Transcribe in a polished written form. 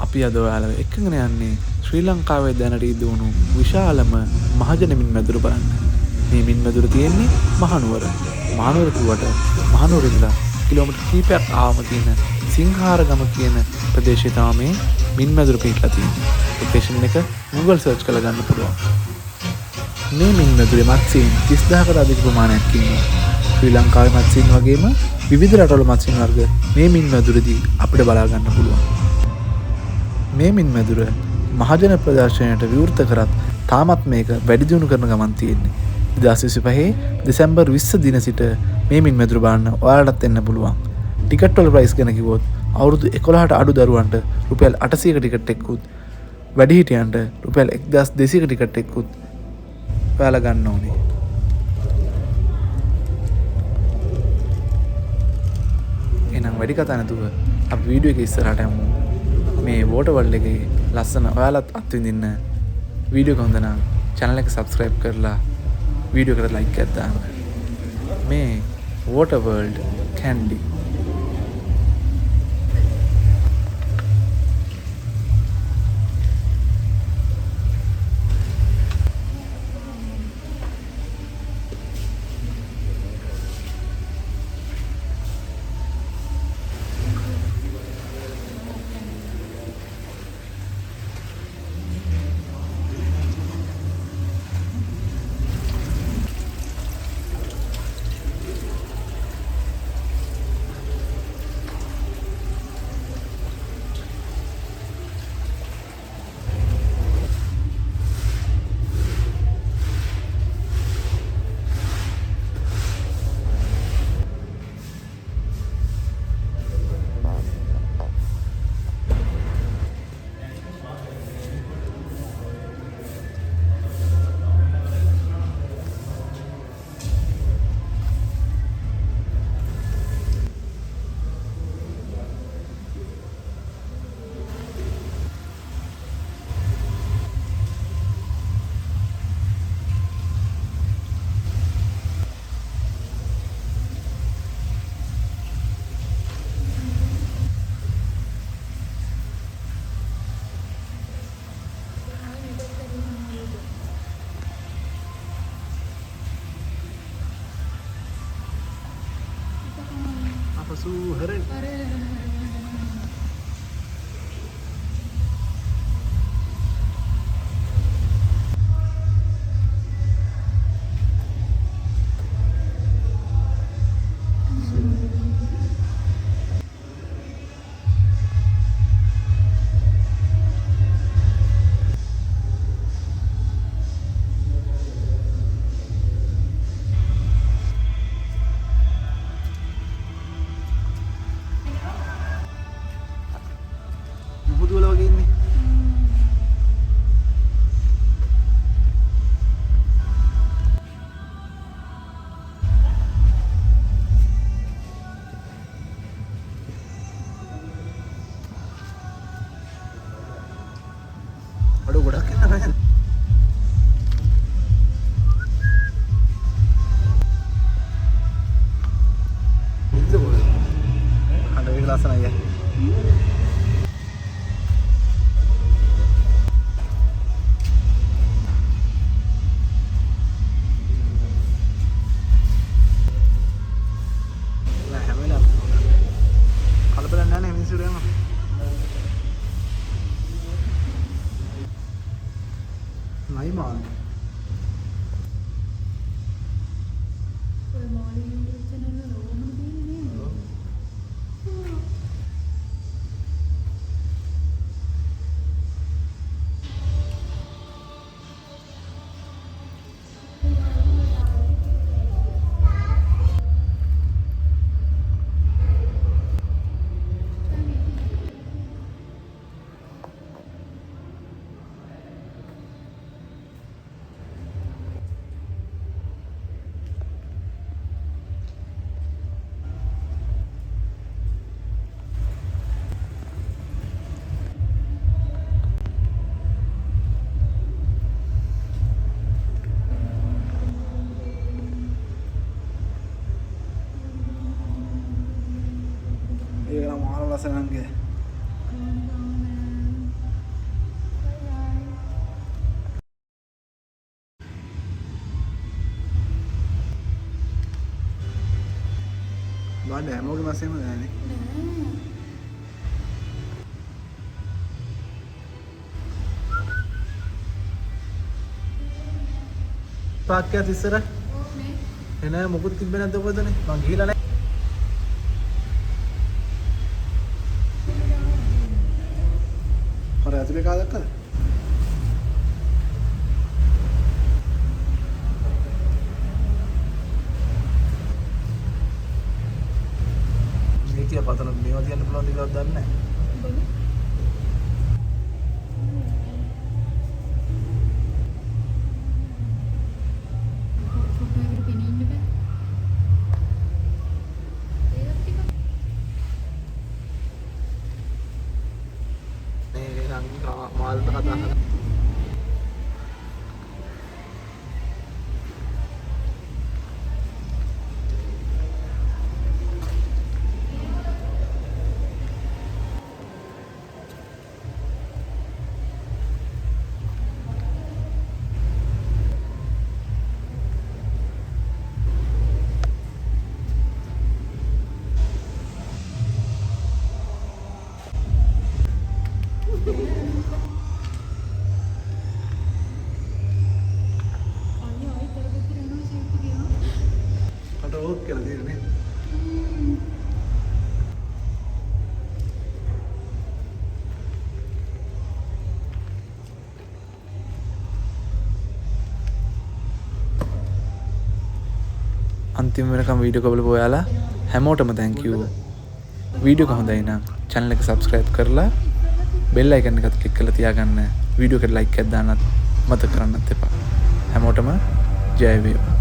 අපි අද ඔයාලව එක්කගෙන යන්නේ ශ්‍රී ලංකාවේ දැනට ඉදිවුණු විශාලම මහජන මින්මැදුර බලන්න. මේ මින්මැදුර තියෙන්නේ මහනුවර. මහනුවර කිව්වට මහනුවර ඉඳලා කිලෝමීටර් කිහිපයක් ආවම තියෙන සිංහාරගම කියන ප්‍රදේශය තමයි මේ මින්මැදුර පිහිටලා තියෙන්නේ. ලොකේෂන් එක Google search කරලා ගන්න පුළුවන්. මේ මින්මැදුරේ මත්ස්‍යයන් 30000කට අධික ප්‍රමාණයක් ඉන්නවා. ශ්‍රී ලංකාවේ මත්ස්‍යයන් වගේම විවිධ රටවල මත්ස්‍යයන් වර්ග මේ මින්මැදුරේදී අපිට බලා ගන්න පුළුවන්. මේ මින්මැදුර මහජන ප්‍රදර්ශනයට විවෘත කරත් තාමත් මේක වැඩි දියුණු කරන ගමන් තියෙන්නේ. 2025 දෙසැම්බර් 20 දින සිට මේ මින්මැදුර බලන්න ඔයාලටත් එන්න පුළුවන්. ටිකට් වල ප්‍රයිස් ගැන කිව්වොත් අවුරුදු 11ට අඩු දරුවන්ට රුපියල් 800ක ටිකට් එකකුත් වැඩිහිටියන්ට රුපියල් 1200ක ටිකට් එකකුත් ඔයාලා ගන්න ඕනේ. එහෙනම් වැඩි කතා නැතුව අපි වීඩියෝ එක ඉස්සරහට යමු. මේ වෝටර් වර්ල්ඩ් එකේ ලස්සන ඔයාලත් අත්විඳින්න වීඩියෝ එක හොඳ නම් channel එක subscribe කරලා වීඩියෝ එකට like එකක් දාන්න. මේ water world Kandy Suheren. Muhudula wage inne. Aduh godak enna naya. Itu boleh. Ada di kelas ya. Naiman. Iya, mau langsung angge. බාන්න හැමෝගේ මස්සෙම නෑනේ. පාක්කයක් ඉස්සර එන මොකුත් තිබ්බේ නැද්ද කොහෙදනේ මං ගිහිලා නැහැ. හරි ඇතුලේ කාලයක් කරා. මේක පතන මේවා තියන්න පුළුවන් දෙයක් දන්නේ නැහැ. මාල්ට කතා කරා. ඕක කියලා දෙන්නේ. අන්තිම වෙනකම් වීඩියෝ එක බලපු ඔයාලා හැමෝටම thank you. වීඩියෝ එක හොඳයි නම් channel එක subscribe කරලා bell icon එකත් click කරලා තියාගන්න. වීඩියෝ එකට like එකක් දාන්නත් මතක කරන්නත් එපා. හැමෝටම ජය වේවා.